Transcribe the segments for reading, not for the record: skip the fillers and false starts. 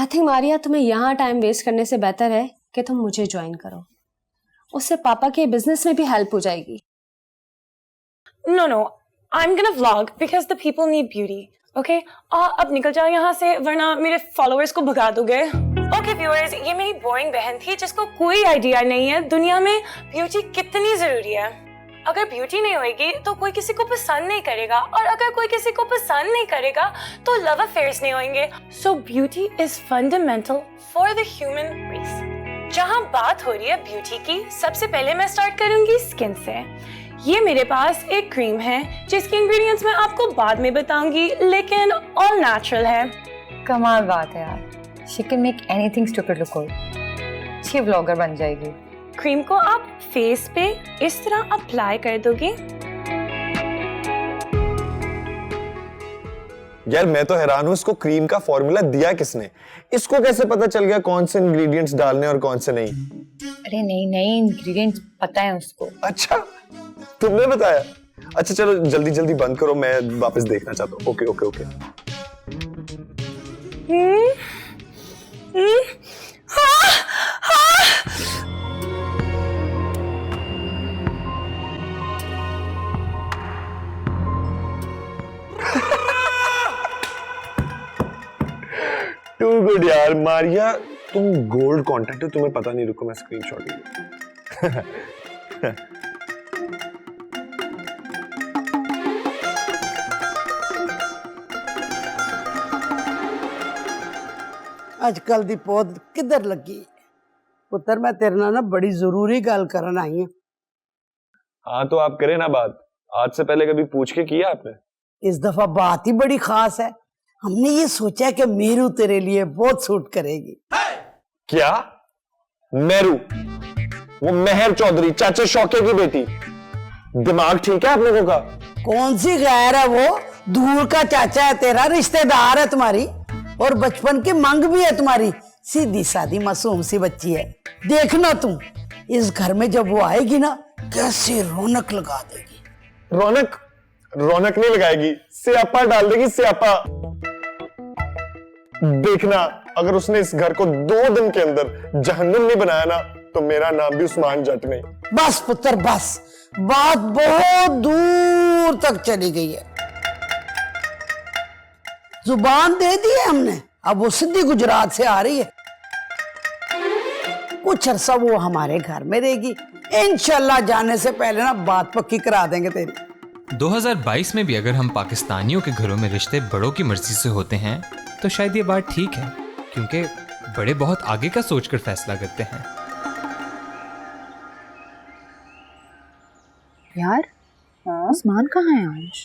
I think Maria, तुम्हें यहाँ time waste करने से बेहतर है कि तुम मुझे ज्वाइन करो। उससे पापा के बिजनेस में भी हेल्प हो जाएगी। No, I'm gonna vlog because the people need beauty. Okay? अब निकल जाओ यहाँ से वरना मेरे followers को भगा दोगे। Okay viewers, ये मेरी boring बहन थी जिसको कोई आइडिया नहीं है दुनिया में ब्यूटी कितनी जरूरी है। अगर ब्यूटी नहीं होगी तो कोई किसी को पसंद नहीं करेगा, और अगर कोई किसी को पसंद नहीं करेगा तो लव अफेयर्स नहीं होंगे। So beauty is fundamental for the human race. जहाँ बात हो रही है ब्यूटी की, सबसे पहले मैं स्टार्ट करूंगी स्किन से। ये मेरे पास एक क्रीम है जिसके इंग्रेडिएंट्स मैं आपको बाद में बताऊंगी, लेकिन ऑल नेचुरल है। कमाल बात है यार, she can make anything stupid look good. अच्छी व्लॉगर बन जाएगी। क्रीम को आप फेस पे इस तरह अप्लाई कर दोगे। यार मैं तो हैरान हूँ, इसको क्रीम का फॉर्मूला दिया किसने? इसको कैसे पता चल गया कौन से इंग्रेडिएंट्स डालने और कौन से नहीं? अरे नहीं, इंग्रेडिएंट्स पता है उसको। अच्छा, तुमने बताया? अच्छा चलो जल्दी जल्दी बंद करो, मैं वापस देखना चाहता हूँ। ओके। टू गुड यार मारिया, तुम गोल्ड कॉन्टेक्ट हो, तुम्हें पता नहीं। रुको मैं स्क्रीनशॉट ले अजकल दी पौध किधर लगी? पुत्र मैं तेरे नाल ना बड़ी जरूरी गल करन आई हूं। हाँ तो आप करें ना बात। आज से पहले कभी पूछ के किया आपने? इस दफा बात ही बड़ी खास है। हमने ये सोचा कि मेरू तेरे लिए बहुत सूट करेगी। क्या? मेरू? वो मेहर चौधरी, चाचा शौके की बेटी। दिमाग ठीक है आप लोगों का? कौन सी गैर है वो? दूर का चाचा है तेरा, रिश्तेदार है तुम्हारी, और बचपन की मंग भी है तुम्हारी। सीधी सादी मासूम सी बच्ची है। देखना तुम, इस घर में जब वो आएगी ना, कैसे रौनक लगा देगी। रौनक नहीं लगाएगी, स्यापा डाल देगी, स्यापा। देखना, अगर उसने इस घर को 2 दिन के अंदर जहन्नुम नहीं बनाया ना, तो मेरा नाम भी उस्मान जट नहीं। बस पुत्र बस, बात बहुत दूर तक चली गई है। जुबान दे दी है हमने, अब वो सीधी गुजरात से आ रही है। कुछ अरसा वो हमारे घर में रहेगी। इंशाल्लाह जाने से पहले ना बात पक्की करा देंगे तेरी। 2022 में भी अगर हम पाकिस्तानियों के घरों में रिश्ते बड़ों की मर्जी से होते हैं तो शायद ये बात ठीक है, क्योंकि बड़े बहुत आगे का सोचकर फैसला करते हैं। यार उस्मान कहाँ है आज?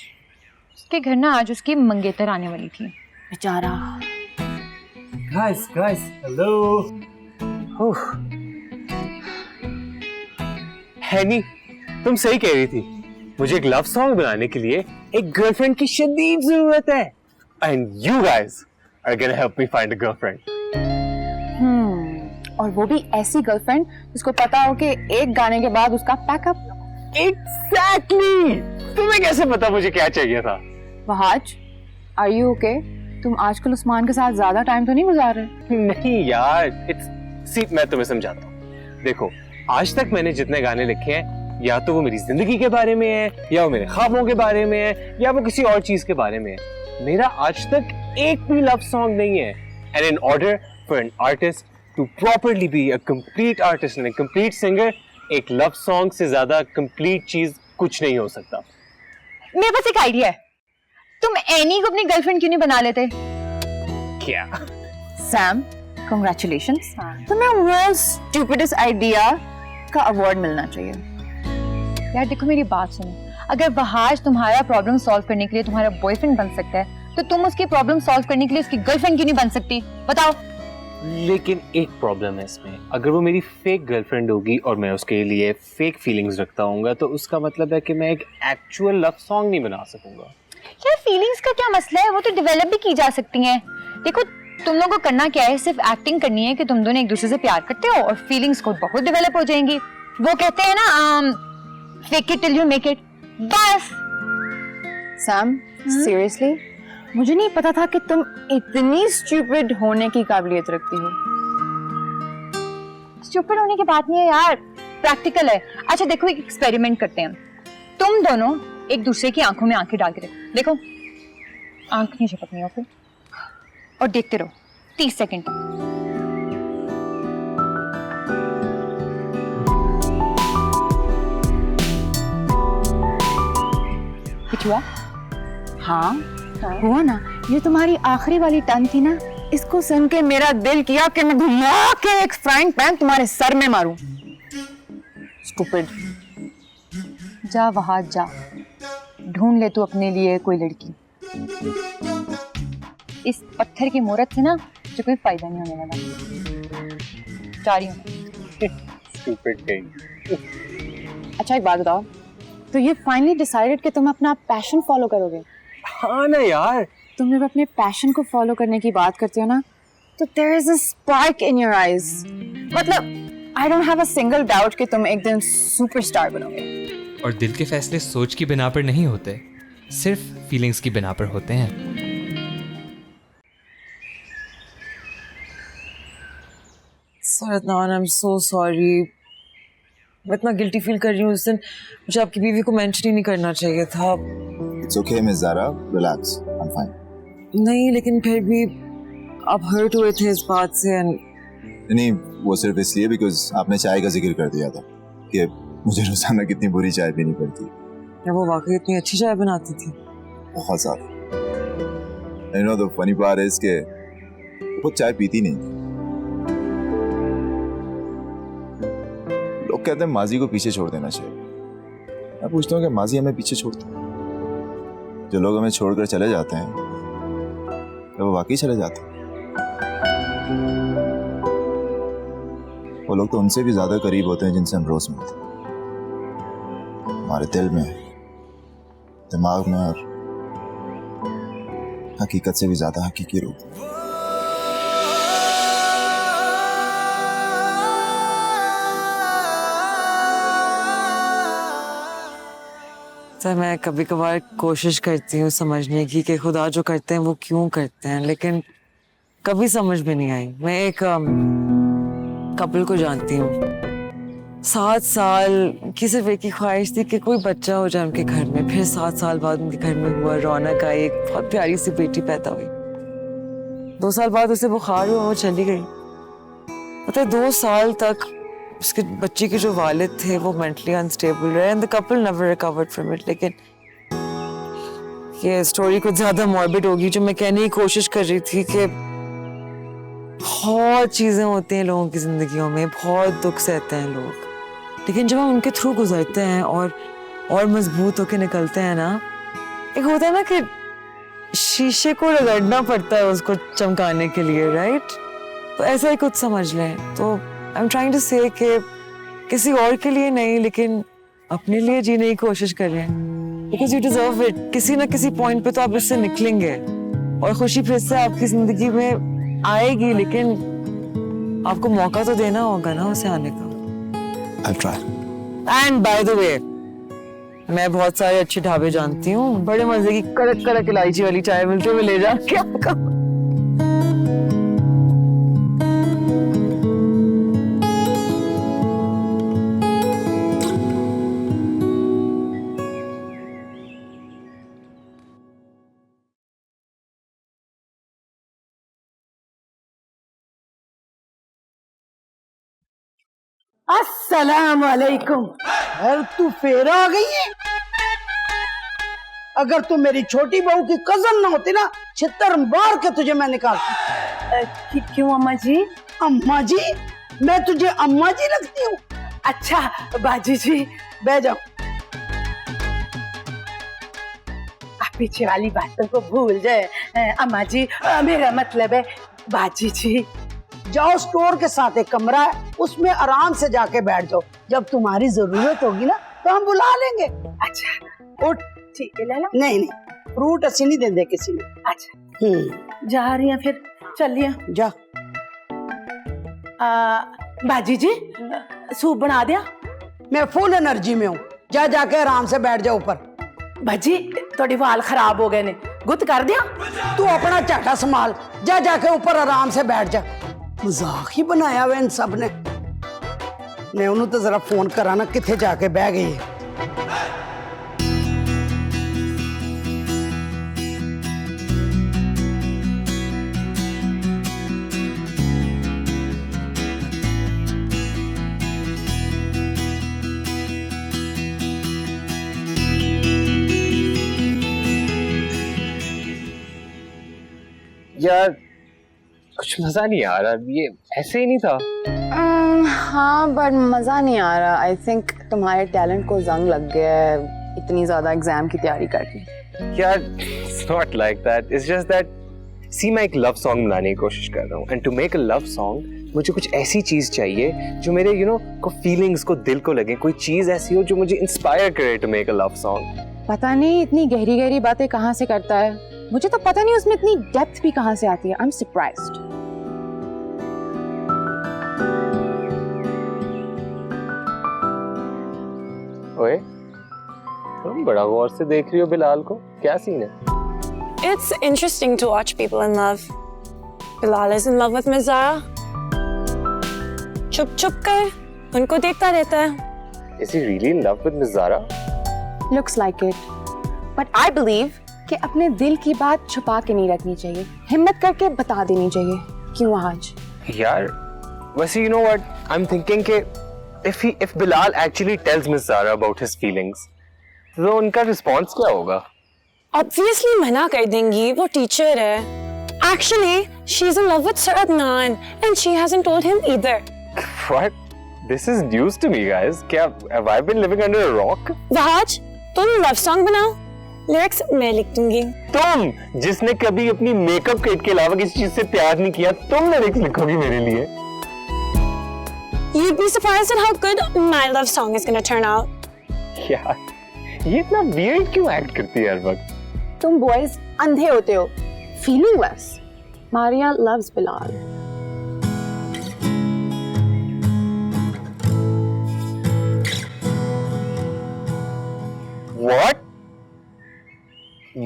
उसके घर ना आज उसकी मंगेतर आने वाली थी, बेचारा। Guys, hello. हैनी, तुम सही कह रही थी। मुझे एक लव सॉन्ग बनाने के लिए एक गर्लफ्रेंड की शदीद जरूरत है। And you guys are gonna help me find a girlfriend. और वो भी ऐसी गर्लफ्रेंड जिसको पता हो कि एक गाने के बाद उसका पैकअप। Exactly. तुम्हें कैसे पता मुझे क्या चाहिए था? Wahaj, are you okay? तुम आजकल उस्मान के साथ ज्यादा टाइम तो नहीं गुजार रहे? नहीं यार, मैं तुम्हें समझाता हूँ। देखो, आज तक मैंने जितने गाने लिखे हैं, या तो वो मेरी जिंदगी के बारे में है, या वो मेरे ख्वाबों के बारे में है, या वो किसी और चीज के बारे में है। मेरा आज तक एक भी लव सॉन्ग नहीं है। And in order for an artist to properly be a complete artist and a complete singer, एक लव सॉन्ग से ज्यादा कंप्लीट चीज कुछ नहीं हो सकता। मेरे पास एक आइडिया है। तुम एनी को अपनी गर्लफ्रेंड क्यों नहीं बना लेते? क्या? Sam, congratulations. तुम्हें वो स्टूपिडेस्ट आइडिया का अवार्ड मिलना चाहिए। यार देखो, मेरी बात सुनो, अगर वहाज तुम्हारा प्रॉब्लम सॉल्व करने के लिए तुम्हारा बॉयफ्रेंड बन सकता है, तो तुम उसकी प्रॉब्लम सॉल्व करने के लिए उसकी गर्लफ्रेंड क्यों नहीं बन सकती? बताओ। लेकिन एक प्रॉब्लम है इसमें, अगर वो मेरी फेक गर्लफ्रेंड होगी और मैं उसके लिए फेक फीलिंग्स रखता हूँ, तो उसका मतलब है कि मैं एक एक्चुअल लव सॉन्ग नहीं बना सकूंगा। यार फीलिंग्स का क्या मसला है, वो तो डेवलप भी की जा सकती हैं। देखो, तुम लोगों को करना क्या है, सिर्फ एक्टिंग करनी है कि तुम दोनों एक दूसरे से प्यार करते हो, और फीलिंग्स खुद बहुत डेवलप हो जाएंगी। वो कहते हैं ना, fake it till you make it. बस। सैम, सीरियसली मुझे नहीं पता था कि तुम इतनी स्टूपिड होने की काबिलियत रखती हो। स्टूपिड होने की बात नहीं है यार, प्रैक्टिकल है। अच्छा देखो, एक एक्सपेरिमेंट करते हैं। तुम दोनों एक दूसरे की आंखों में आंखें डाल के देखो, आंख नहीं झपकनी ओके, और देखते रहो 30 सेकंड तक। कुछ हुआ? हाँ हुआ ना। ये तुम्हारी आखिरी वाली टर्न थी ना, इसको सुन के मेरा दिल किया कि मैं घुमा के एक फ्राइंग पैन तुम्हारे सर में मारूं। स्टूपिड। जा वहां जा, ढूंढ ले तू अपने लिए कोई लड़की। इस पत्थर की मोहरत से ना मुझे कोई फायदा नहीं होने वाला। जा रही हूँ। स्टूपिड कहीं। अच्छा एक बात बताओ, तो ये फाइनली डिसाइडेड कि तुम अपना पैशन फॉलो करोगे? हाँ ना यार, तुम जब अपने पैशन को फॉलो करने की बात करते हो ना, तो there is a spark in your eyes. मतलब I don't have a single doubt कि तुम एक दिन सुपरस्टार बनोगे। और दिल के फैसले सोच की बिना पर नहीं होते, सिर्फ फीलिंग्स की बिना पर होते हैं। Sir Adnan, I am so sorry. मैं इतना गिल्टी फील कर रही हूँ। उस दिन मुझे आपकी बीवी को मेंशन ही नहीं करना चाहिए था। It's okay, Miss Zara. Relax. I'm fine. नहीं, लेकिन फिर भी आप हर्ट हुए थे इस बात से। नहीं, वो सिर्फ इसलिए बिकॉज आपने चाय का जिक्र कर दिया था कि मुझे रोजाना कितनी बुरी चाय पीनी पड़ती है। क्या वो वाकई इतनी अच्छी चाय बनाती थी? बहुत ज्यादा। You know, the funny part is कि वो चाय पीती नहीं थी। लोग कहते हैं माजी को पीछे छोड़ देना चाहिए। मैं पूछता हूँ कि माजी हमें पीछे छोड़ता है? जो लोग हमें छोड़कर चले जाते हैं, क्या वो वाकई चले जाते हैं? वो लोग तो उनसे भी ज्यादा करीब होते हैं जिनसे हम रोज मिलते हैं। हमारे दिल में, दिमाग में और हकीकत से भी ज्यादा हकीकी रूप। सर मैं कभी कभार कोशिश करती हूँ समझने की कि खुदा जो करते हैं वो क्यों करते हैं, लेकिन कभी समझ में नहीं आई। मैं एक कपल को जानती हूँ, 7 साल की सिर्फ एक ही ख्वाहिश थी कि कोई बच्चा हो जाए उनके घर में। फिर 7 साल बाद उनके घर में हुआ, रौनक आई, एक बहुत प्यारी सी बेटी पैदा हुई। 2 साल बाद उसे बुखार हुआ, वो चली गई। पता है 2 साल तक उसके बच्चे के जो वालिद थे वो मेंटली अनस्टेबल रहे and the couple never recovered from it. लेकिन ये स्टोरी कुछ ज्यादा मॉर्बिड होगी। जो मैं कहने की कोशिश कर रही थी कि बहुत चीजें होती हैं लोगों की जिंदगियों में, बहुत दुख सहते हैं लोग, लेकिन जब हम उनके थ्रू गुजरते हैं और मजबूत होकर निकलते हैं ना, एक होता है ना कि शीशे को रगड़ना पड़ता है उसको चमकाने के लिए, राइट? तो ऐसा ही कुछ समझ लें। तो आई एम ट्राइंग टू से कि किसी और के लिए नहीं, लेकिन अपने लिए जीने की कोशिश कर रहे हैं, बिकॉज यू डिजर्व इट। किसी ना किसी पॉइंट पे तो आप इससे निकलेंगे और खुशी फिर से आपकी जिंदगी में आएगी, लेकिन आपको मौका तो देना होगा ना उसे आने का। I'll try. And by the way, मैं बहुत सारे अच्छे ढाबे जानती हूँ, बड़े मजे की कड़क कड़क इलायची वाली चाय मिलती है, मैं ले जा क्या आपका। अस्सलाम वालेकुम। अरे तू फिर आ गई है? अगर तू मेरी छोटी बहू की कजन ना होती ना, छितर मार के तुझे मैं निकालती। क्यों अम्मा जी? अम्मा जी? मैं तुझे अम्मा जी लगती हूँ? अच्छा बाजी जी, बैठ जाओ। आप पीछे वाली बातों को भूल जाए अम्मा जी। मेरा मतलब है बाजी जी। जाओ, स्टोर के साथ एक कमरा है, उसमें आराम से जाके बैठ जाओ। जब तुम्हारी जरूरत होगी ना तो हम बुला लेंगे। अच्छा उठ। ठीक है लाला। नहीं नहीं, फ्रूट ऐसे नहीं देंगे किसी ने। अच्छा जा रही हैं फिर? चलिए जा। बाजी जी सूप बना दिया? मैं फुल एनर्जी में हूँ, जा जाके आराम से बैठ जाओ ऊपर। बाजी थोड़ी वाल खराब हो गए ने, गुत कर दिया। तू अपना झाटा संभाल, जा जाके ऊपर आराम से बैठ जा। मजाक ही बनाया हुआ इन सब ने। मैं उन्होंने तो जरा फोन करा ना, किथे जाके बह गई है। यार कुछ मजा नहीं आ रहा, ये ऐसे ही नहीं था। हाँ बट मज़ा नहीं आ रहा। आई थिंक तुम्हारे टैलेंट को जंग लग गया है इतनी ज़्यादा एग्जाम की तैयारी करके। यार it's not like that, it's just that सी मैं एक लव सॉन्ग बनाने की कोशिश कर रहा हूँ, and to make a love song मुझे कुछ ऐसी चीज चाहिए जो मेरे को फीलिंग्स को, दिल को लगे, कोई चीज ऐसी हो जो मुझे इंस्पायर करे to make a love song. पता नहीं इतनी गहरी गहरी बातें कहाँ से करता है, मुझे तो पता नहीं उसमें इतनी डेप्थ भी कहाँ से आती है। I am surprised. ओए तुम बड़ा गौर से देख रही हो बिलाल को, क्या सीन है? It's interesting to watch people in love. Bilal is in love with Miss Zara. चुप चुप कर उनको देखता रहता है। Is he really in love with Miss Zara? Looks like it. But I believe कि अपने दिल की बात छुपा के नहीं रखनी चाहिए, हिम्मत करके बता देनी चाहिए। क्यों आज? यार वैसे you know what? I'm thinking कि if Bilal actually tells Miss Zara about his feelings, तो उनका रिस्पॉन्स क्या होगा? Obviously मना कर देंगी, वो टीचर है। Actually, she's in love with Sir Adnan and she hasn't told him either. What? This is news to me, guys. क्या have I been living under a rock? Wahaj, तुम लव सॉन्ग बनाओ, lyrics मैं लिख दूंगी। तुम जिसने कभी अपनी मेकअप किट के अलावा किसी चीज से प्यार नहीं किया, तुम लिरिक्स लिखोगी मेरे लिए? You'd be surprised at how good my love song is gonna turn out. यार ये इतना weird क्यों एक्ट करती है हर वक्त? तुम बॉयज अंधे होते हो, फीलिंगलेस। Maria loves Bilal. What?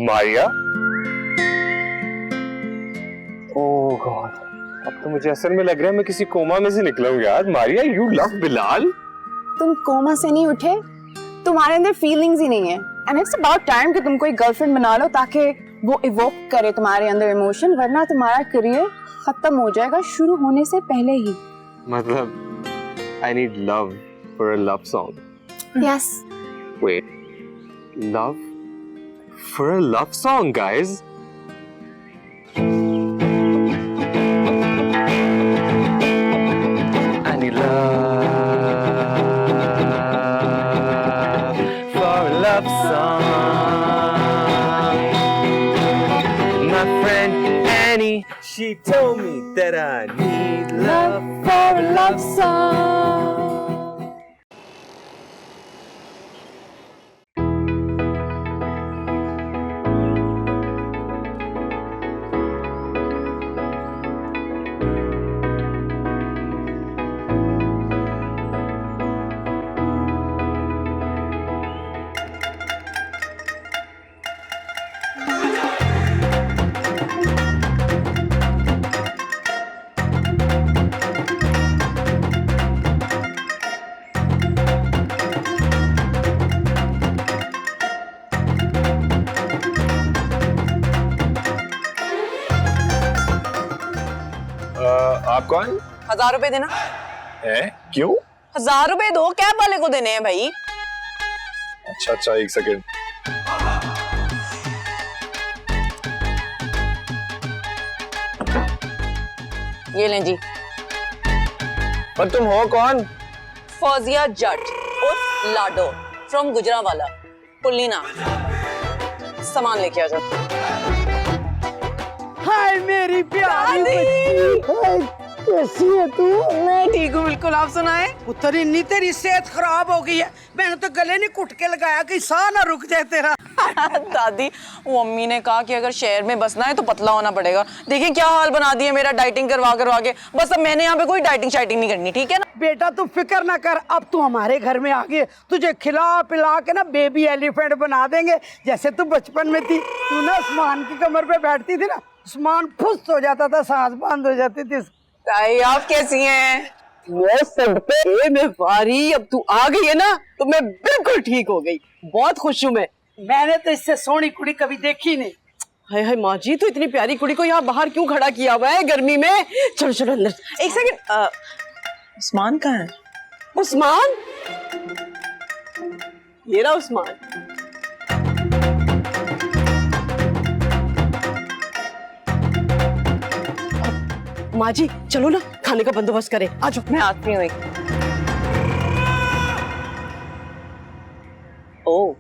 Maria? Oh God. अब तो मुझे असल में लग रहा है मैं किसी कोमा में से निकला हूँ यार। Maria, you love Bilal? तुम कोमा से नहीं उठे, तुम्हारे अंदर फीलिंग्स ही नहीं है। एंड इट्स अबाउट टाइम कि तुम कोई गर्लफ्रेंड बना लो ताकि वो इवोक करे तुम्हारे अंदर इमोशन, वरना तुम्हारा करियर खत्म हो जाएगा शुरू होने से पहले ही। मतलब I need love for a love song. Yes. Wait, love for a love song, guys? I need love for a love song. My friend Annie, she told me that I need love for a love song. आप कौन? 1000 रुपए देना है? क्यों? 1000 रुपए दो, cab वाले को देने हैं भाई। अच्छा एक सेकंड। ये लें जी। और तुम हो कौन? फौजिया जट और लाडो फ्रॉम गुजरावाला, पुल्लीना। सामान लेके आ जाओ। हाय मेरी प्यारी बच्ची, हाय कैसी है तू? मैं ठीक हूँ बिल्कुल, आप सुनाए। पुत्र इन्नी तेरी सेहत खराब हो गई है, मैंने तो गले नहीं कुट के लगाया कि साह ना रुक जाए तेरा। दादी, वो अम्मी ने कहा कि अगर शहर में बसना है तो पतला होना पड़ेगा। देखिए क्या हाल बना दिया मेरा, डाइटिंग करवा के। बस अब मैंने यहाँ पे कोई डाइटिंग शाइटिंग नहीं करनी, ठीक है ना? बेटा तू फिक्र ना कर, अब तू हमारे घर में आ गई, तुझे खिला पिला के ना बेबी एलिफेंट बना देंगे, जैसे तू बचपन में थी। तू ना उस्मान की कमर पे बैठती थी ना, उस्मान फुस हो जाता था, सांस बंद हो जाती थी। ताई आप कैसी हैं? मैं सब पे मैं वारी, अब तू आ गई है ना तो मैं बिल्कुल ठीक हो गई, बहुत खुश हूँ मैं। मैंने तो इससे सोहनी कुड़ी कभी देखी नहीं। हाय हाय माँ जी, तो इतनी प्यारी कुड़ी को यहाँ बाहर क्यों खड़ा किया हुआ है गर्मी में? चलो चलो अंदर। एक सेकंड, उस्मान कहाँ है? उस्मान, ये रहा उस्मान। माँ जी चलो ना, खाने का बंदोबस्त करें, आ जाओ। मैं आती हूँ। ओ,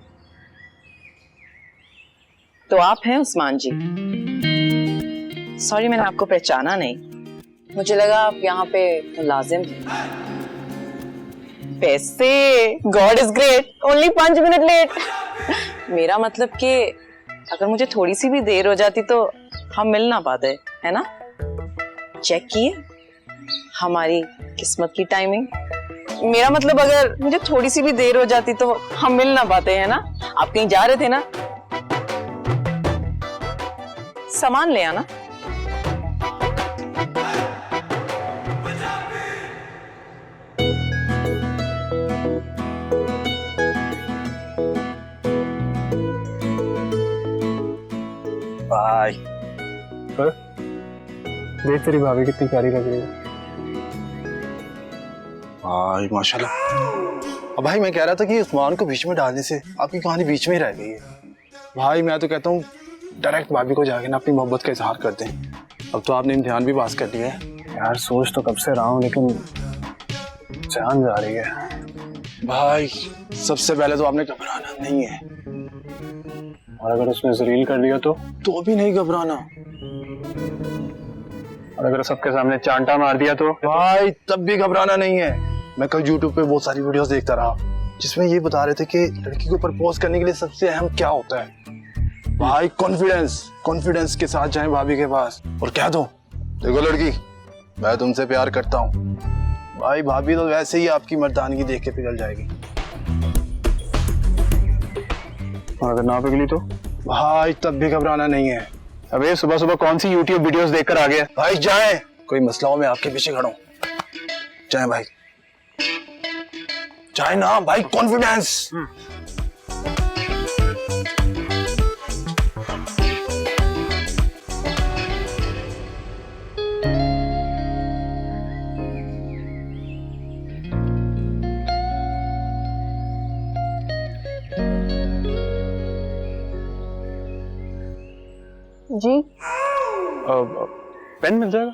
तो आप हैं उस्मान जी? सॉरी मैंने आपको पहचाना नहीं, मुझे लगा आप यहाँ पे मुलाजिम थे। पैसे, God is great, only 5 minute late. मेरा मतलब कि अगर मुझे थोड़ी सी भी देर हो जाती तो हम मिल ना पाते, है ना? चेक किए हमारी किस्मत की टाइमिंग। मेरा मतलब अगर मुझे थोड़ी सी भी देर हो जाती तो हम मिल ना पाते, है ना? आप कहीं जा रहे थे ना? सामान ले आना। बाय। देख तेरी भाभी कितनी प्यारी लग रही है। भाई माशाल्लाह। अब भाई मैं कह रहा था कि उस्मान को बीच में डालने से आपकी कहानी बीच में ही रह गई है। भाई मैं तो कहता हूँ डायरेक्ट भाभी को जाके ना अपनी मोहब्बत का इजहार कर दें। अब तो आपने इम्तिहान भी पास कर लिया है। यार सोच तो कब से रहा हूँ, लेकिन जान जा रही है। भाई सबसे पहले तो आपने घबराना नहीं है, और अगर उसने जलील कर दिया तो भी नहीं घबराना। और अगर सबके सामने चांटा मार दिया तो भाई तब भी घबराना नहीं है। मैं कल YouTube पे बहुत सारी वीडियोस देखता रहा जिसमें ये बता रहे थे कि लड़की को प्रपोज करने के लिए सबसे अहम क्या होता है। भाई कॉन्फिडेंस के साथ जाएं भाभी के पास और कह दो, देखो लड़की मैं तुमसे प्यार करता हूँ। भाई भाभी तो वैसे ही आपकी मर्दानगी देख के पिघल जाएगी। और अगर ना पिघली तो? भाई तब भी घबराना नहीं है। अबे सुबह सुबह कौन सी YouTube वीडियोस देखकर आ गया? भाई जाएं, कोई मसला हो मैं आपके पीछे खड़ा हूं। जाएं भाई, जाएं ना भाई, कॉन्फिडेंस। जी पेन मिल जाएगा?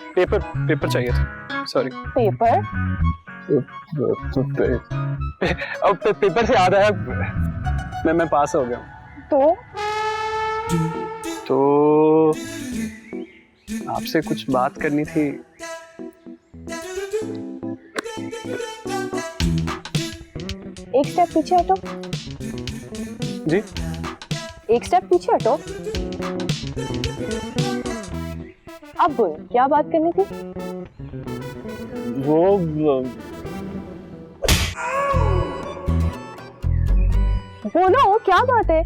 पेपर चाहिए था, सॉरी। पेपर? अब पेपर से याद आया, मैं पास हो गया। तो आपसे कुछ बात करनी थी। एक स्टेप पीछे हटो। जी? एक स्टेप पीछे हटो। अब बोलो क्या बात करनी थी? वो बोलो क्या बात है?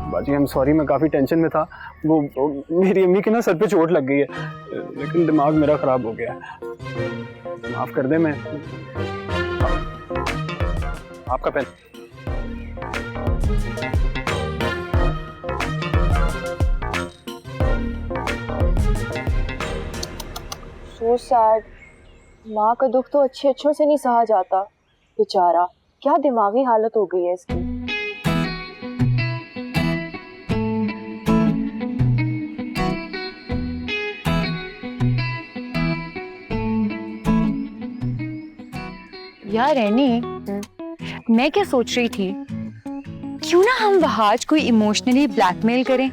बाजी I'm sorry, मैं काफी टेंशन में था। वो मेरी अम्मी के ना सर पे चोट लग गई है, लेकिन दिमाग मेरा खराब हो गया। माफ कर दे। मैं आपका पेन। So sad. माँ का दुख तो अच्छों से नहीं सहा जाता। बेचारा क्या दिमागी हालत हो गई है इसकी। यार एनी, मैं क्या सोच रही थी, क्यों ना हम वहाज को इमोशनली ब्लैकमेल करें।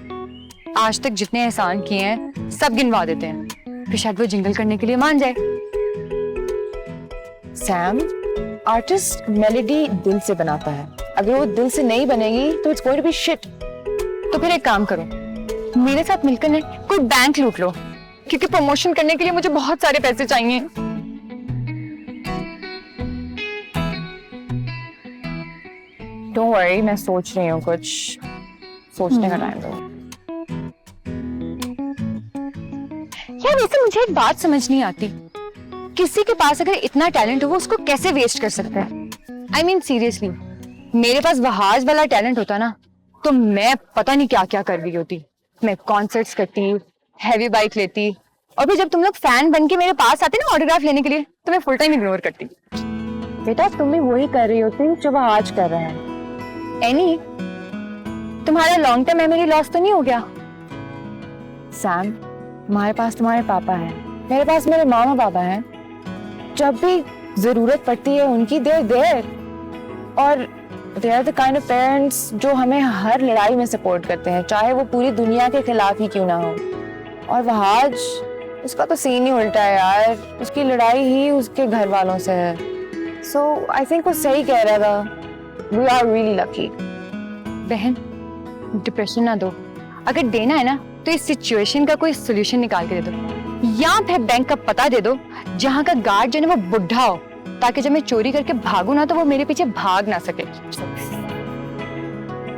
आज तक जितने एहसान किए हैं सब गिनवा देते हैं, फिर शायद वो जिंगल करने के लिए मान जाए। सैम, आर्टिस्ट मेलोडी दिल से बनाता है, अगर वो दिल से नहीं बनेगी तो it's going to be shit. तो फिर एक काम करो, मेरे साथ मिलकर ना कोई बैंक लूट लो, क्योंकि प्रमोशन करने के लिए मुझे बहुत सारे पैसे चाहिए। डोंट वरी, मैं सोच रही हूँ कुछ, सोचने का टाइम दो। यार वैसे मुझे एक बात समझ नहीं आती, किसी के पास अगर इतना टैलेंट हो वो उसको कैसे वेस्ट कर सकता है। आई मीन सीरियसली, मेरे पास वहाज वाला टैलेंट होता ना तो मैं पता नहीं क्या क्या कर रही होती। मैं कॉन्सर्ट्स करती, हैवी बाइक लेती, और फिर जब तुम लोग फैन बन के मेरे पास आते ना ऑटोग्राफ लेने के लिए तो मैं फुल टाइम इग्नोर करती। बेटा तुम भी वही कर रही होती जो वहाज कर रहे हैं। एनी, तुम्हारा लॉन्ग टर्म मेमोरी लॉस तो नहीं हो गया? सैम, तुम्हारे पास तुम्हारे पापा हैं, मेरे पास मेरे मामा पापा हैं, जब भी जरूरत पड़ती है उनकी देर देर, और they are the kind of parents जो हमें हर लड़ाई में सपोर्ट करते हैं, चाहे वो पूरी दुनिया के खिलाफ ही क्यों ना हो। और वहाज, उसका तो सीन ही उल्टा है यार, उसकी लड़ाई ही उसके घर वालों से है। सो आई थिंक वो सही कह रहा था, वी आर रियली लकी। बहन डिप्रेशन ना दो, अगर देना है ना तो इस सिचुएशन का कोई सोल्यूशन निकाल के दे दो, या फिर बैंक का पता दे दो जहाँ का गार्ड जो है वो बुढ़ा हो, ताकि जब मैं चोरी करके भागू ना तो वो मेरे पीछे भाग ना सके।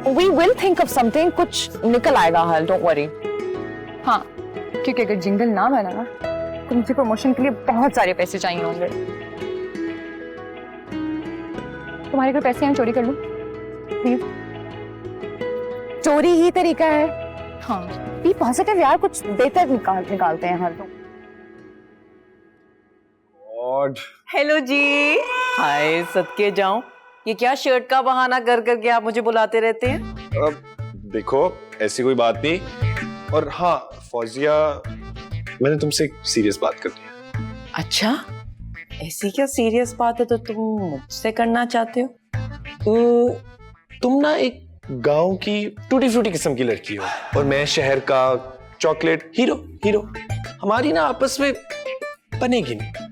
We will think of something, कुछ निकल आएगा हल, don't worry। हाँ, क्योंकि अगर जिंगल ना बना ना तो मुझे प्रमोशन के लिए बहुत सारे पैसे चाहिए होंगे। तुम्हारे कोई पैसे हम चोरी कर लूं? प्लीज, चोरी ही तरीका है। हाँ, बी पॉजिटिव यार, कुछ बेहतर निकालते हैं हर लोग। हेलो जी, हाय सदके जाऊं, ये क्या शर्ट का बहाना कर करके आप मुझे बुलाते रहते हैं? अब देखो ऐसी कोई बात नहीं, और हाँ फौजिया, मैंने तुमसे एक सीरियस बात करनी है। अच्छा, ऐसी क्या सीरियस बात है तो तुम मुझसे करना चाहते हो? तो तुम ना एक गांव की टूटी फ्रूटी किस्म की लड़की हो, और मैं शहर का चॉकलेट हीरो। हमारी ना आपस में बनेगी नहीं।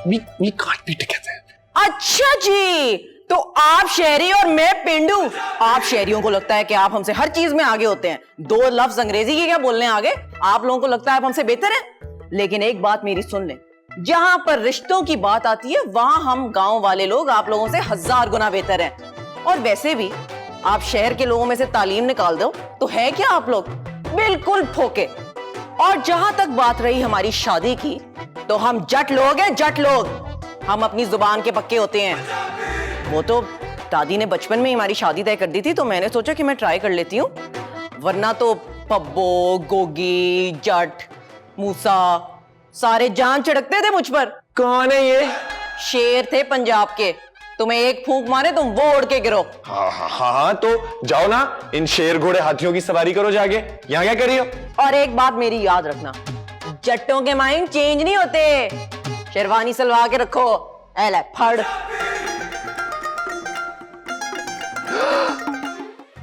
We can't be together। अच्छा जी, तो आप शहरी और मैं पेंडू। आप शहरियों को लगता है कि आप हमसे हर चीज में आगे होते हैं, दो लफ्ज अंग्रेजी के क्या बोलने आगे, आप लोगों को लगता है आप हमसे बेहतर हैं। लेकिन एक बात मेरी सुन लें, जहां पर रिश्तों की बात आती है वहां हम गांव वाले लोग आप लोगों से 1000 गुना बेहतर हैं। और वैसे भी आप शहर के लोगों में से तालीम निकाल दो तो है क्या आप लोग, बिल्कुल ठोके। और जहां तक बात रही हमारी शादी की, तो हम जट लोग हैं, जट लोग। हम अपनी जुबान के पक्के होते हैं। वो तो दादी ने बचपन में ही हमारी शादी तय कर दी थी, तो मैंने सोचा कि मैं ट्राई कर लेती हूँ, वरना तो पब्बो, गोगी, जट, मूसा सारे जान छिड़कते थे मुझ पर। कौन है ये? शेर थे पंजाब के, तुम्हें एक फूंक मारे तुम वो उड़ के गिरो। हाँ, तो जाओ ना, इन शेर घोड़े हाथियों की सवारी करो जाके, यहाँ क्या कर रही हो? और एक बात मेरी याद रखना, जट्टों के माइंड चेंज नहीं होते, शेरवानी सलवा के रखो। एले फड़।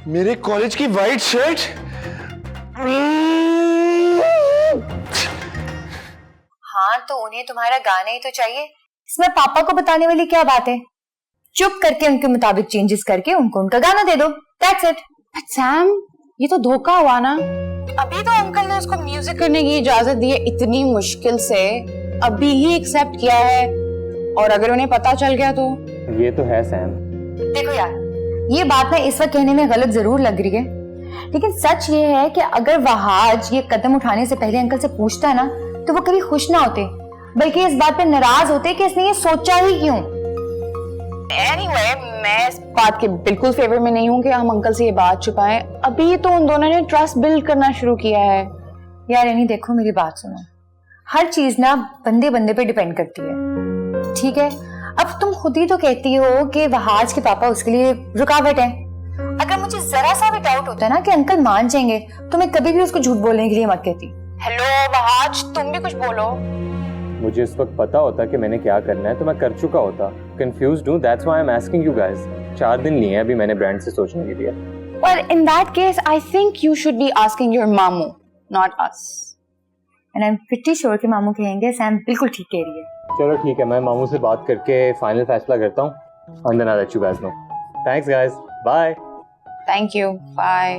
मेरे कॉलेज की वाइट शर्ट। हाँ, तो उन्हें तुम्हारा गाना ही तो चाहिए, इसमें पापा को बताने वाली क्या बात है? चुप करके उनके मुताबिक चेंजेस करके उनको उनका गाना दे दो, दैट्स इट। बट सैम, ये तो धोखा हुआ ना। अभी तो अंकल ने उसको म्यूजिक करने की इजाजत दी है, इतनी मुश्किल से अभी ही एक्सेप्ट किया है, और अगर उन्हें पता चल गया तो? ये तो है सैम। देखो यार, ये बात ना इस वक्त कहने में गलत जरूर लग रही है, लेकिन सच ये है कि अगर वहाज ये कदम उठाने से पहले अंकल से पूछता है ना तो वो कभी खुश ना होते, बल्कि इस बात पे नाराज होते कि इसने ये सोचा ही क्यों। Anyway, मैं इस बात के बिल्कुल फेवर में नहीं हूँ कि हम अंकल से ये बात छुपाएं। अभी तो उन दोनों ने ट्रस्ट बिल्ड करना शुरू किया है। यार यानी देखो, मेरी बात सुनो, हर चीज ना बंदे बंदे पे डिपेंड करती है, ठीक है? अब तुम खुद ही तो कहती हो कि वहाज के पापा उसके लिए रुकावट है। अगर मुझे जरा सा भी डाउट होता है ना कि अंकल मान जाएंगे तो मैं कभी भी उसको झूठ बोलने के लिए मत कहती। हेलो वहाज, तुम भी कुछ बोलो। मुझे इस वक्त पता होता कि मैंने क्या करना है तो मैं कर चुका होता। कंफ्यूज्ड हूँ, that's why I am asking you guys. 4 दिन लिए हैं अभी मैंने ब्रांड से सोचने के लिए। Well, in that case, I think you should be asking your mamu, not us. And I'm pretty sure कि मामू कहेंगे सैम बिल्कुल ठीक कह रही है। चलो ठीक है, मैं मामू से बात करके फाइनल फैसला करता हूँ and then I'll let you guys know. Thanks guys, bye. Thank you, bye.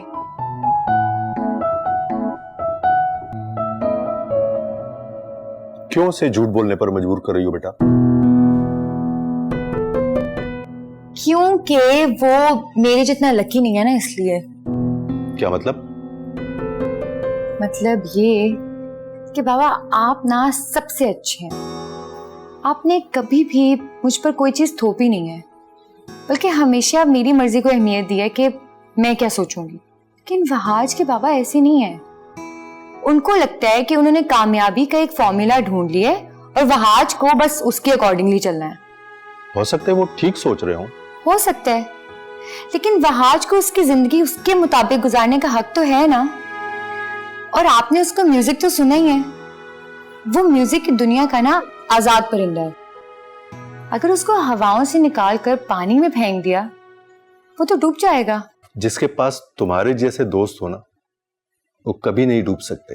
क्यों से झूठ बोलने पर मजबूर कर रही हो बेटा? क्योंकि वो मेरे जितना लकी नहीं है ना, इसलिए। क्या मतलब? मतलब ये कि बाबा आप ना सबसे अच्छे हैं। आपने कभी भी मुझ पर कोई चीज थोपी नहीं है, बल्कि हमेशा मेरी मर्जी को अहमियत दी है कि मैं क्या सोचूंगी। लेकिन वहाज के बाबा ऐसे नहीं है। उनको लगता है कि उन्होंने कामयाबी का एक फॉर्मूला ढूंढ लिया है और वहाज को बस उसके अकॉर्डिंगली चलना है। हो सकता है वो ठीक सोच रहे हो सकता है, लेकिन वहाज को उसकी जिंदगी उसके मुताबिक गुजारने का हक तो है ना। और आपने उसका म्यूजिक तो सुना ही है। वो म्यूजिक की दुनिया का ना आजाद परिंदा है। अगर उसको हवाओं से निकाल कर पानी में फेंक दिया वो तो डूब जाएगा। जिसके पास तुम्हारे जैसे दोस्त हो ना, वो कभी नहीं डूब सकते।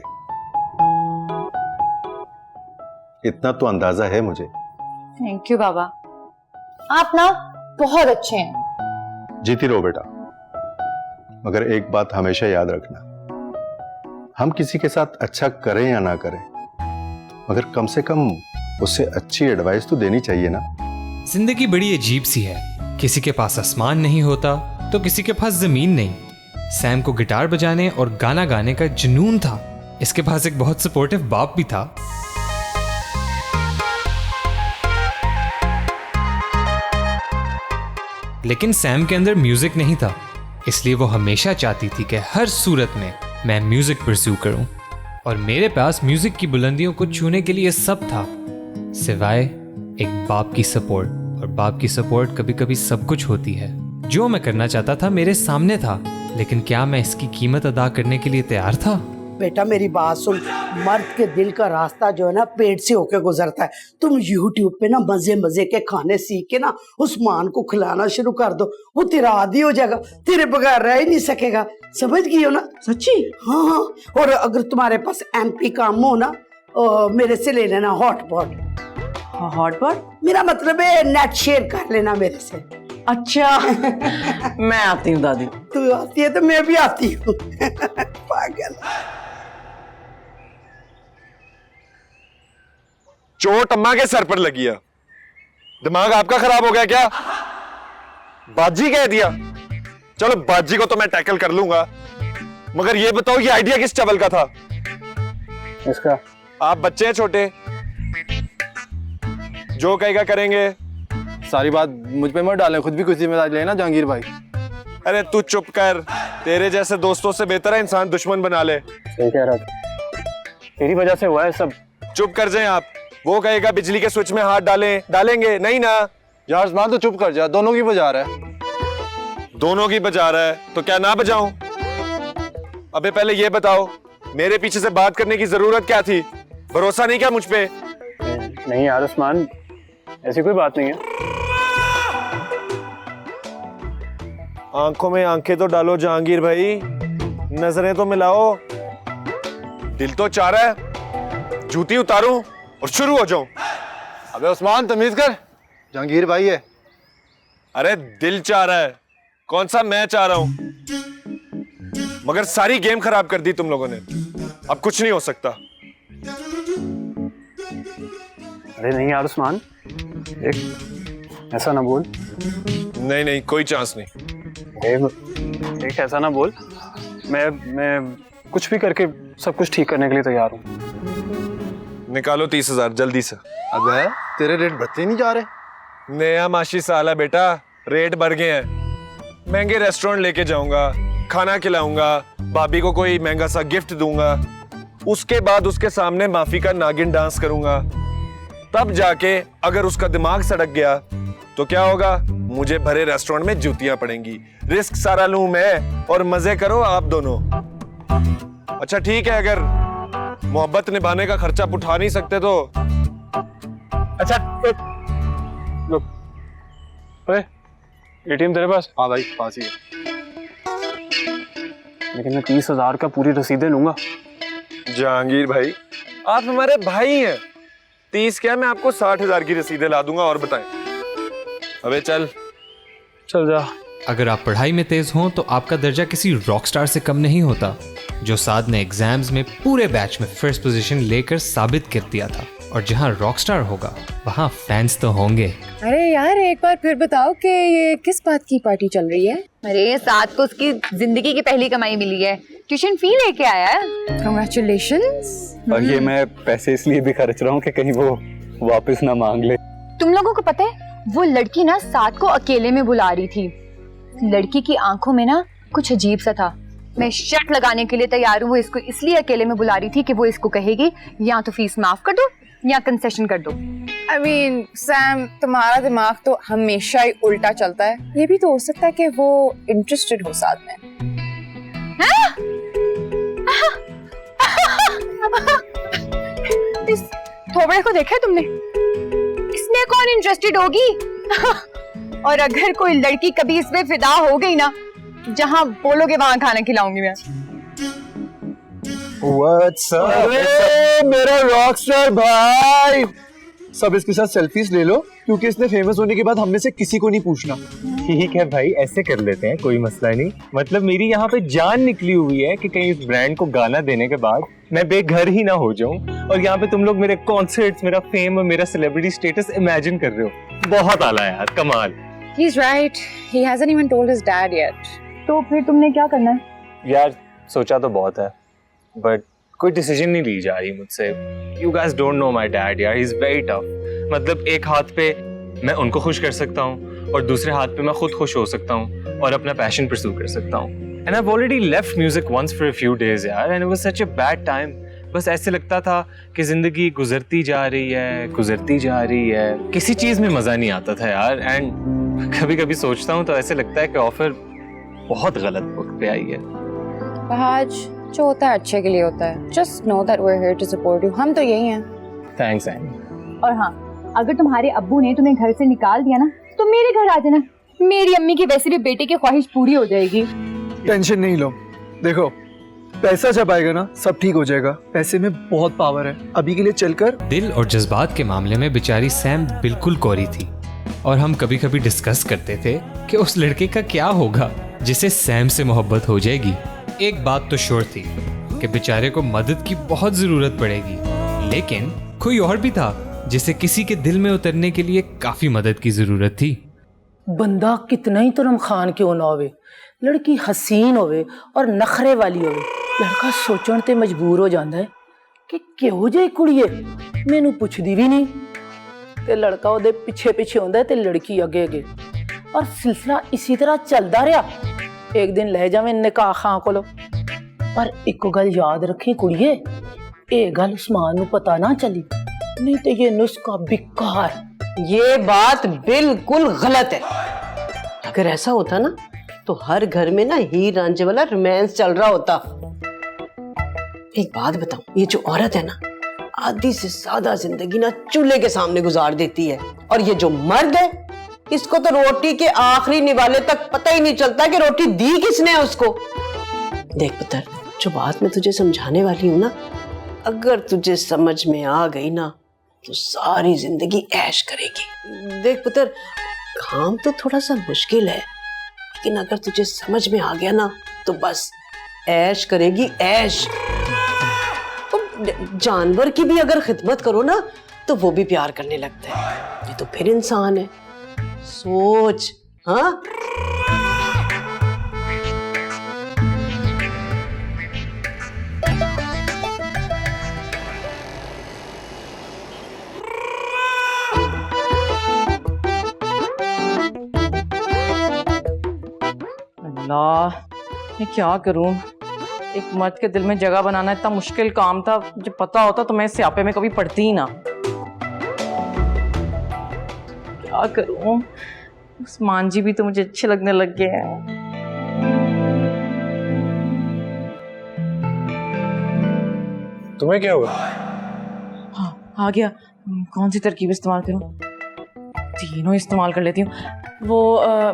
इतना तो अंदाजा है मुझे। थैंक यू बाबा, आप ना बहुत अच्छे हैं। जीती रहो बेटा, मगर एक बात हमेशा याद रखना, हम किसी के साथ अच्छा करें या ना करें, मगर कम से कम उससे अच्छी एडवाइस तो देनी चाहिए ना। जिंदगी बड़ी अजीब सी है, किसी के पास आसमान नहीं होता तो किसी के पास जमीन नहीं। सैम को गिटार बजाने और गाना गाने का जुनून था। इसके पास एक बहुत सपोर्टिव बाप भी था। लेकिन सैम के अंदर म्यूजिक नहीं था, इसलिए वो हमेशा चाहती थी कि हर सूरत में मैं म्यूजिक परस्यू करूं। और मेरे पास म्यूजिक की बुलंदियों को छूने के लिए सब था, सिवाय एक बाप की सपोर्ट। और बाप की सपोर्ट कभी कभी सब कुछ होती है। जो मैं करना चाहता था मेरे सामने था, लेकिन क्या मैं इसकी कीमत अदा करने के लिए तैयार था? बेटा मेरी बात सुन, मर्द के दिल का रास्ता जो है ना पेट से होके गुजरता है। तुम YouTube पे ना मजे मजे के खाने सीख के ना उस्मान को खिलाना शुरू कर दो, वो तेरा आदी हो जाएगा, तेरे बगैर रह ही नहीं सकेगा। समझ गई हो ना? सच्ची? हाँ हाँ। और अगर तुम्हारे पास MP काम हो ना, मेरे से ले लेना हॉटपॉट। हॉटपॉट? मेरा मतलब है नेट शेयर कर लेना मेरे से। अच्छा मैं आती हूँ दादी। तू आती है तो मैं भी आती हूँ। पागल। चोट अम्मा के सर पर लगी है। दिमाग आपका खराब हो गया क्या? बाजी कह दिया। चलो बाजी को तो मैं टैकल कर लूंगा, मगर ये बताओ ये आइडिया किस चवल का था? इसका। आप बच्चे हैं छोटे, जो कहेगा करेंगे। सारी बात मुझ पे मत डालें, खुद भी कुछ जिम्मेदारी लेना जहांगीर भाई। अरे तू चुप कर, तेरे जैसे दोस्तों से बेहतर है इंसान दुश्मन बना ले। सही कह रहा था, तेरी वजह से हुआ है सब। चुप कर जाए आप। वो कहेगा बिजली के स्विच में हाथ डालेंगे नहीं ना? यार उस्मान तो चुप कर जा, दोनों की बजा रहा है। दोनों की बजा रहा है तो क्या ना बजाऊं? अबे पहले ये बताओ, मेरे पीछे से बात करने की जरूरत क्या थी? भरोसा नहीं क्या मुझ पे? नहीं यार उस्मान, ऐसी कोई बात नहीं है। आंखों में आंखें तो डालो जहांगीर भाई, नजरें तो मिलाओ। दिल तो चाह रहा है जूती उतारूं और शुरू हो जाऊं। अबे उस्मान तमीज कर, जहांगीर भाई है। अरे दिल चाह रहा है, कौन सा मैं चाह रहा हूं? मगर सारी गेम खराब कर दी तुम लोगों ने, अब कुछ नहीं हो सकता। अरे नहीं यार उस्मान, ऐसा ना बोल। नहीं कोई चांस नहीं। एक ऐसा ना बोल, मैं कुछ भी करके सब कुछ ठीक करने के लिए तैयार हूँ। निकालो 30,000 जल्दी से। अबे तेरे रेट बढ़ते नहीं जा रहे। नया माशी साल है बेटा, रेट बढ़ गए हैं। महंगे रेस्टोरेंट लेके जाऊंगा, खाना खिलाऊंगा, भाभी को कोई महंगा सा गिफ्ट दूंगा, उसके बाद उसके सामने माफी का नागिन डांस करूंगा। तब जाके अगर उसका दिमाग सड़क गया तो क्या होगा? मुझे भरे रेस्टोरेंट में जूतियां पड़ेंगी। रिस्क सारा लूं मैं और मजे करो आप दोनों। अच्छा ठीक है, अगर मोहब्बत निभाने का खर्चा उठा नहीं सकते तो अच्छा ओए एटीएम तेरे पास? हाँ भाई पास ही है। लेकिन मैं 30,000 का पूरी रसीदें लूंगा। जहांगीर भाई, आप हमारे भाई हैं। 30 क्या, मैं आपको 60,000 की रसीदें ला दूंगा। और बताएं। अबे चल जा। अगर आप पढ़ाई में तेज हों तो आपका दर्जा किसी रॉक स्टार से कम नहीं होता। जो साद ने एग्जाम्स में पूरे बैच में फर्स्ट पोजीशन लेकर साबित कर दिया था। और जहां रॉक स्टार होगा वहां फैंस तो होंगे। अरे यार एक बार फिर बताओ कि ये किस बात की पार्टी चल रही है? अरे साथ को उसकी जिंदगी की पहली कमाई मिली है, ट्यूशन फी लेके आया है। Congratulations। और ये मैं पैसे इसलिए भी खर्च रहा हूँ कि कहीं वो वापस ना मांग ले। तुम लोगों को पता है वो लड़की ना साथ को अकेले में बुला रही थी। लड़की की आंखों में ना कुछ अजीब सा था। मैं शर्त लगाने के लिए तैयार हूँ वो इसको इसलिए अकेले में बुला रही थी कि वो इसको कहेगी या तो फीस माफ कर दो या कंसेशन कर दो। I mean, सैम तुम्हारा दिमाग तो हमेशा ही उल्टा चलता है। ये भी तो हो सकता है कि वो इंटरेस्टेड हो साथ में। इस थोबड़े को देखा है तुमने? इसमें कौन इंटरेस्टेड होगी? और अगर कोई लड़की कभी इसमें फिदा हो गई ना, जहाँ बोलोगे वहां खाना खिलाऊंगी मैं। What's up? अरे मेरा रॉकस्टार भाई, सब इसके साथ सेल्फीज ले लो क्योंकि इसने फेमस होने के बाद हम में से किसी को नहीं पूछना। ठीक है भाई, ऐसे कर लेते हैं, कोई मसला नहीं। मतलब मेरी यहाँ पे जान निकली हुई है कि कहीं इस ब्रांड को गाना देने के बाद मैं बेघर ही ना हो जाऊं। और यहाँ पे तुम लोग मेरे कॉन्सर्ट्स, मेरा फेम और मेरा सेलिब्रिटी स्टेटस इमेजिन कर रहे हो। बहुत आला यार, कमाल। He's right. He hasn't even told his dad yet. तो फिर तुमने क्या करना है? यार सोचा तो बहुत है, बट कोई डिसीजन नहीं ली जा रही मुझसे। You guys don't know my dad यार, he's very tough। मतलब एक हाथ पे मैं उनको खुश कर सकता हूँ और दूसरे हाथ पे मैं खुद खुश हो सकता हूँ और अपना पैशन परस्यू कर सकता हूँ। And I've already left music once for a few days यार, and it was such a bad time। बस ऐसे लगता था कि जिंदगी गुजरती जा रही है, किसी चीज में मजा नहीं आता था यार। एंड कभी कभी सोचता हूँ तो ऐसे लगता है कि ऑफर बहुत गलत वक्त पे आई है। आज जो होता है अच्छे के लिए होता है। Just know that we're here to support you। हम तो यही हैं। Thanks any. और हाँ, अगर तुम्हारे अब्बू ने तुम्हें घर से निकाल दिया ना तो मेरे घर आ जाना। मेरी अम्मी की वैसे भी बेटे की ख्वाहिश पूरी हो जाएगी। टेंशन नहीं लो, देखो पैसा जब आएगा ना सब ठीक हो जाएगा। पैसे में बहुत पावर है। अभी के लिए चलकर। दिल और जज्बात के मामले में बेचारी सैम बिल्कुल कोरी थी। और हम कभी कभी डिस्कस करते थे कि उस लड़के का क्या होगा जिसे सैम से मोहब्बत हो जाएगी। एक बात तो श्योर थी कि बेचारे को मदद की बहुत जरूरत पड़ेगी, लेकिन कोई और भी था जिसे किसी के दिल में उतरने के लिए काफी मदद की जरूरत थी। बंदा कितना ही तुरम खान क्यों ना होवे, लड़की हसीन होवे और नखरे वाली होवे, लड़का सोचण ते मजबूर हो जाता है कि किहो जी कुड़ी है, मैनू पुछदी भी नहीं ते लड़का ओदे पिछे पिछे होंदा ते लड़की अगे अगे। और सिलसिला इसी तरह चलता रहा। एक दिन ले जावे निकाह खां कोलो। पर एक गल याद रखी कुड़िए, ये गल उस्मान नू पता ना चली, नहीं तो ये नुस्खा बेकार। ये बात बिल्कुल गलत है। अगर ऐसा होता ना तो हर घर में ना हीर रांझे वाला रोमांस चल रहा होता। एक बात बताऊं, ये जो औरत है ना आधी से ज्यादा जिंदगी ना चूल्हे के सामने गुजार देती है, और ये जो मर्द है इसको तो रोटी के आखिरी निवाले तक पता ही नहीं चलता कि रोटी दी किसने है उसको। देख पुत्र, जो बात मैं तुझे समझाने वाली हूं ना, अगर तुझे समझ में आ गई ना तो सारी जिंदगी ऐश करेगी। देख पुत्र, काम तो थोड़ा सा मुश्किल है, लेकिन अगर तुझे समझ में आ गया ना तो बस ऐश करेगी, ऐश। तो जानवर की भी अगर खिदमत करो ना तो वो भी प्यार करने लगता है। ये तो फिर इंसान है। सोच। हाँ, अल्लाह, मैं क्या करूं? एक मर्द के दिल में जगह बनाना इतना मुश्किल काम था। मुझे पता होता तो मैं इस स्यापे में कभी पड़ती ही ना। क्या करूं? उस्मान जी भी तो मुझे अच्छे लगने लग गए हैं। तुम्हें क्या हुआ? हाँ, आ गया। कौन सी तरकीब इस्तेमाल करूं? तीनों इस्तेमाल कर लेती हूँ। वो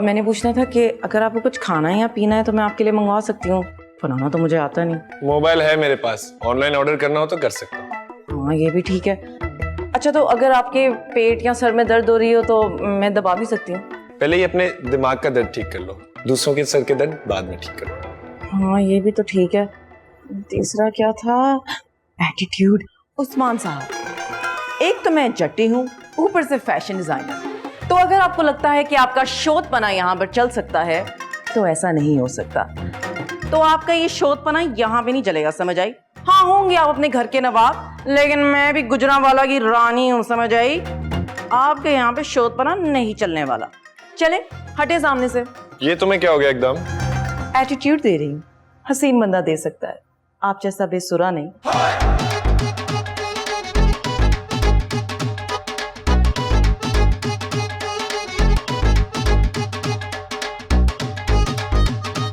मैंने पूछना था कि अगर आपको कुछ खाना है या पीना है तो मैं आपके लिए मंगवा सकती हूँ। बनाना तो मुझे आता नहीं। मोबाइल है मेरे पास, ऑनलाइन ऑर्डर करना हो तो कर सकता हूँ। हाँ, ये भी ठीक है। अच्छा, तो अगर आपके पेट या सर में दर्द हो रही हो तो मैं दबा भी सकती हूँ? पहले ही अपने दिमाग का दर्द ठीक कर लो, दूसरों के सर के दर्द बाद में ठीक करो। हाँ, ये भी तो ठीक है। तीसरा क्या था? एटीट्यूड। उस्मान साहब, एक तो मैं जट्टी हूँ, ऊपर से फैशन डिजाइनर। तो अगर आपको लगता है कि आपका शोधपना यहाँ पर चल सकता है तो ऐसा नहीं हो सकता। तो आपका ये शोधपना यहाँ पे नहीं चलेगा, समझ आई? हाँ, होंगे आप अपने घर के नवाब, लेकिन मैं भी गुजरांवाला की रानी हूँ, समझ आई? आपके यहाँ पे शोधपना नहीं चलने वाला। चले, हटे सामने से। ये तुम्हें क्या हो गया एकदम? एटीट्यूड दे रही हूँ। हसीन बंदा दे सकता है, आप जैसा बेसुरा नहीं।